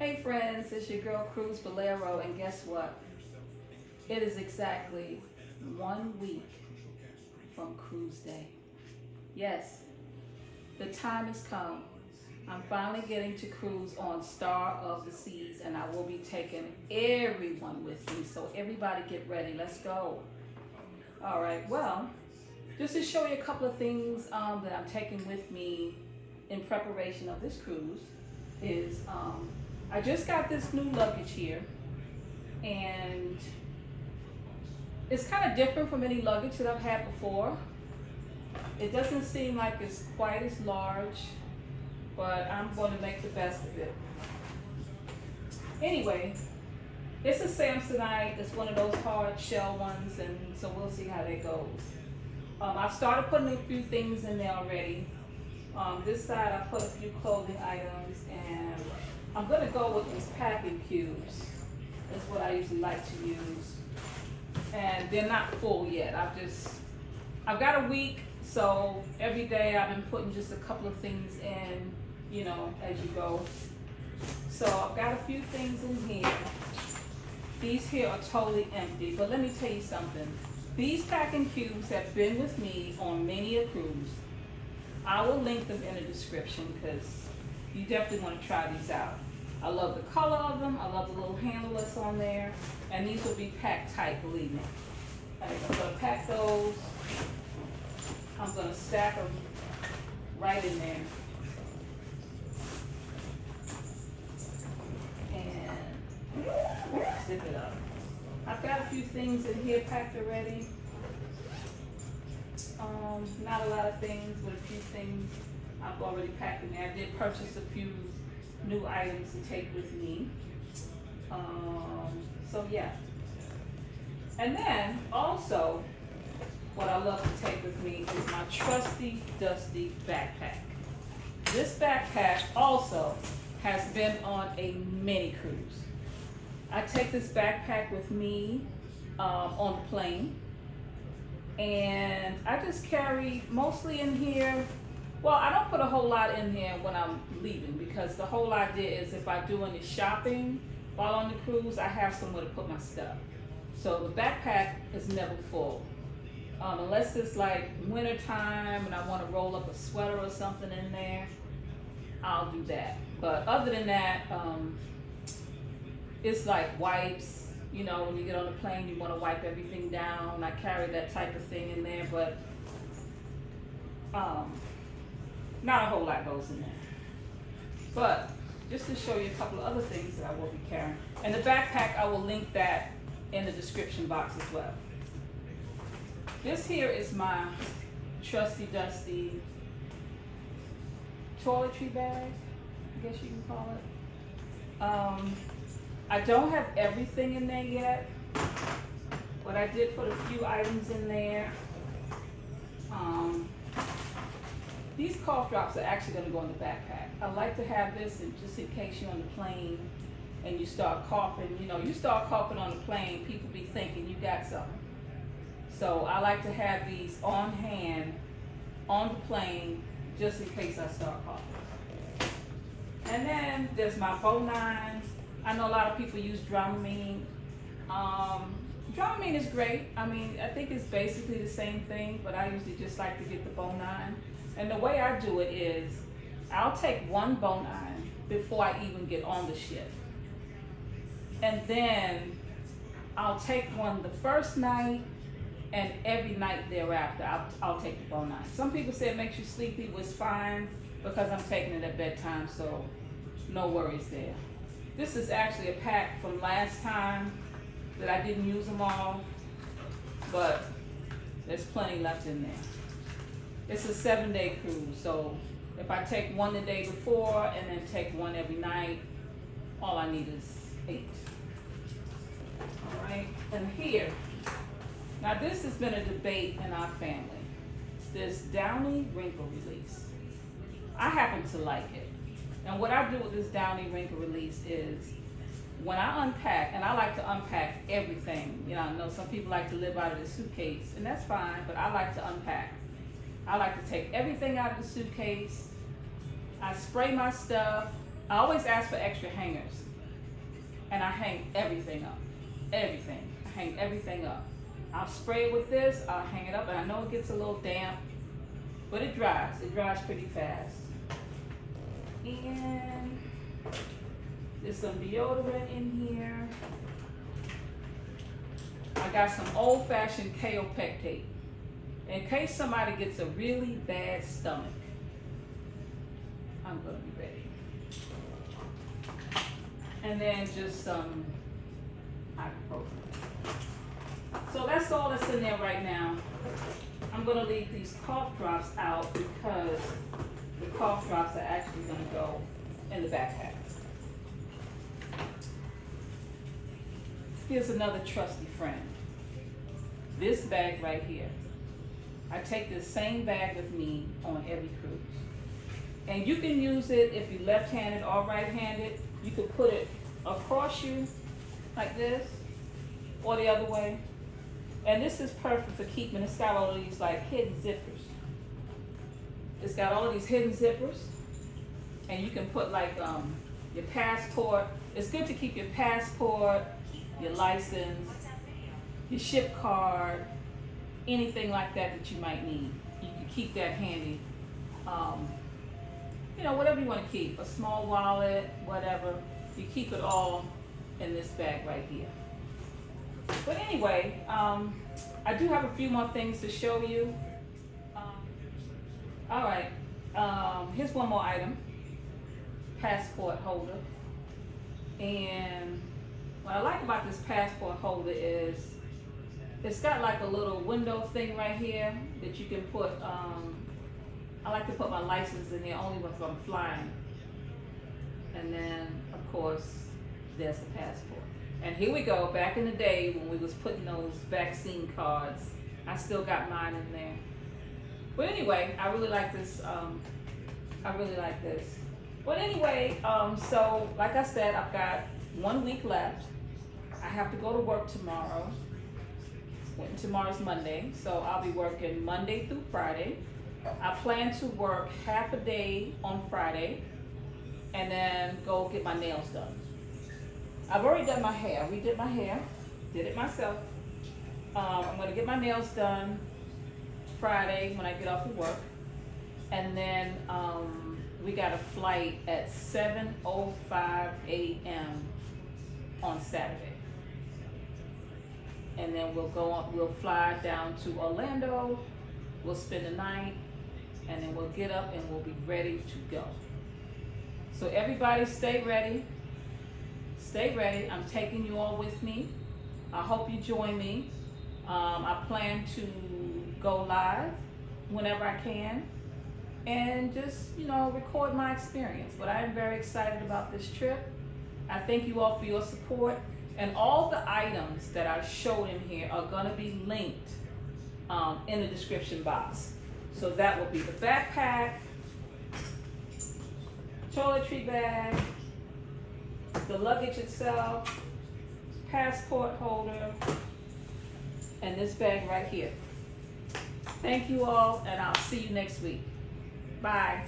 Hey friends, it's your girl Cruz Bolero, and guess what? It is exactly 1 week from Cruise Day. Yes, the time has come. I'm finally getting to cruise on Star of the Seas, and I will be taking everyone with me. So everybody get ready, let's go. All right, well, just to show you a couple of things that I'm taking with me in preparation of this cruise is I just got this new luggage here, and it's kind of different from any luggage that I've had before. It doesn't seem like it's quite as large, but I'm going to make the best of it. Anyway, it's a Samsonite. It's one of those hard shell ones, and so we'll see how that goes. I've started putting a few things in there already. This side I put a few clothing items, and I'm going to go with these packing cubes. That's what I usually like to use. And they're not full yet. I've got a week, so every day I've been putting just a couple of things in, you know, as you go. So I've got a few things in here. These here are totally empty, but let me tell you something. These packing cubes have been with me on many a cruise. I will link them in the description because you definitely want to try these out. I love the color of them. I love the little handle that's on there. And these will be packed tight, believe me. I'm going to pack those. I'm going to stack them right in there. And zip it up. I've got a few things in here packed already. Not a lot of things, but a few things I've already packed in there. I did purchase a few new items to take with me. So yeah. And then also, what I love to take with me is my trusty, dusty backpack. This backpack also has been on a mini cruise. I take this backpack with me on the plane, and I just carry mostly in here. Well, I don't put a whole lot in here when I'm leaving, because the whole idea is if I do any shopping while on the cruise, I have somewhere to put my stuff. So the backpack is never full. Unless it's like winter time and I want to roll up a sweater or something in there, I'll do that. But other than that, it's like wipes. You know, when you get on the plane, you want to wipe everything down. I carry that type of thing in there, but not a whole lot goes in there. But just to show you a couple of other things that I will be carrying. And the backpack, I will link that in the description box as well. This here is my trusty dusty toiletry bag, I guess you can call it. I don't have everything in there yet, but I did put a few items in there. These cough drops are actually going to go in the backpack. I like to have this just in case you're on the plane and you start coughing. You know, you start coughing on the plane, people be thinking you got something. So I like to have these on hand on the plane just in case I start coughing. And then there's my Bo9. I know a lot of people use Dramamine. Dramamine is great. I mean, I think it's basically the same thing, but I usually just like to get the Bo9. And the way I do it is, I'll take one Bo9 before I even get on the ship. And then I'll take one the first night, and every night thereafter, I'll take the Bo9. Some people say it makes you sleepy, which is fine, because I'm taking it at bedtime, so no worries there. This is actually a pack from last time that I didn't use them all, but there's plenty left in there. It's a 7-day cruise, so if I take one the day before and then take one every night, all I need is 8. All right, and here, now this has been a debate in our family, this Downy wrinkle release. I happen to like it. And what I do with this Downy wrinkle release is, when I unpack, and I like to unpack everything. You know, I know some people like to live out of the suitcase, and that's fine, but I like to unpack. I like to take everything out of the suitcase. I spray my stuff. I always ask for extra hangers. and I hang everything up. Everything. I hang everything up. I'll spray it with this, I'll hang it up, and I know it gets a little damp, but it dries. It dries pretty fast. And there's some deodorant in here. I got some old-fashioned kaopectate in case somebody gets a really bad stomach. I'm gonna be ready. And then just some ibuprofen. So that's all that's in there right now. I'm gonna leave these cough drops out because the cough drops are actually gonna go in the backpack. Here's another trusty friend. This bag right here. I take this same bag with me on every cruise. And you can use it if you're left-handed or right-handed. You could put it across you like this or the other way. And this is perfect for keeping. It's got all of these like hidden zippers. It's got all of these hidden zippers. And you can put like your passport. It's good to keep your passport, your license, your ship card, anything like that that you might need. You can keep that handy. You know, whatever you want to keep, a small wallet, whatever, you keep it all in this bag right here. But anyway, I do have a few more things to show you. All right, here's one more item, passport holder. And what I like about this passport holder is it's got like a little window thing right here that you can put, I like to put my license in there only if I'm flying. And then, of course, there's the passport. And here we go, back in the day when we was putting those vaccine cards, I still got mine in there. But anyway, I really like this, But anyway, so like I said, I've got 1 week left. I have to go to work tomorrow. Tomorrow's Monday, so I'll be working Monday through Friday. I plan to work half a day on Friday and then go get my nails done. I've already done my hair. Redid my hair, did it myself. I'm gonna get my nails done Friday when I get off of work. And then we got a flight at 7:05 a.m. on Saturday. And then we'll fly down to Orlando, we'll spend the night, and then we'll get up and we'll be ready to go. So everybody stay ready. Stay ready. I'm taking you all with me. I hope you join me. I plan to go live whenever I can and just, record my experience. But I am very excited about this trip. I thank you all for your support. And all the items that I showed in here are going to be linked in the description box. So that will be the backpack, toiletry bag, the luggage itself, passport holder, and this bag right here. Thank you all, and I'll see you next week. Bye.